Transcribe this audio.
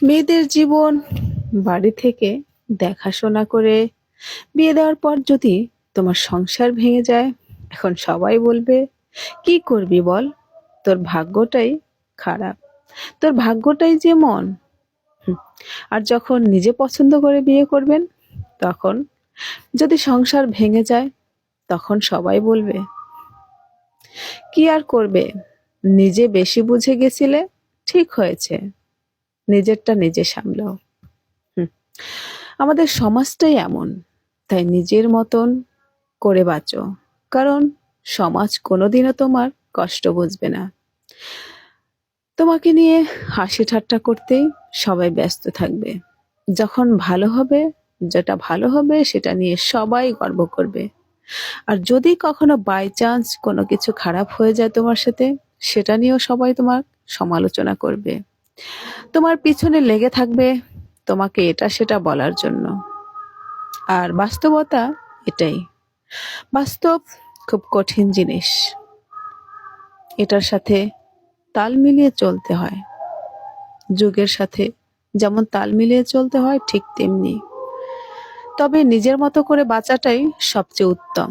মেয়েদের জীবন বাড়ি থেকে দেখাশোনা করে বিয়ে দেওয়ার পর যদি তোমার সংসার ভেঙে যায়, এখন সবাই বলবে, কি করবি বল, তোর ভাগ্যটাই খারাপ, তোর ভাগ্যটাই যেমন। হুম। আর যখন নিজে পছন্দ করে বিয়ে করবেন, তখন যদি সংসার ভেঙে যায়, তখন সবাই বলবে, কি আর করবে, নিজে বেশি বুঝে গেছিলে, ঠিক হয়েছে, নিজেরটা নিজে সামলাও। হুম। আমাদের সমাজটাই এমন, তাই নিজের মতন করে বাঁচো, কারণ সমাজ কোনোদিনও তোমার কষ্ট বুঝবে না। তোমাকে নিয়ে হাসি ঠাট্টা করতেই সবাই ব্যস্ত থাকবে। যখন ভালো হবে, যেটা ভালো হবে সেটা নিয়ে সবাই গর্ব করবে। আর যদি কখনো বাই চান্স কোনো কিছু খারাপ হয়ে যায় তোমার সাথে, সেটা নিয়েও সবাই তোমার সমালোচনা করবে, তোমার পিছনে লেগে থাকবে তোমাকে এটা সেটা বলার জন্য। আর বাস্তবতা এটাই, বাস্তব খুব কঠিন জিনিস, এটার সাথে তাল মিলিয়ে চলতে হয়। যুগের সাথে যেমন তাল মিলিয়ে চলতে হয়, ঠিক তেমনি। তবে নিজের মতো করে বাঁচাটাই সবচেয়ে উত্তম।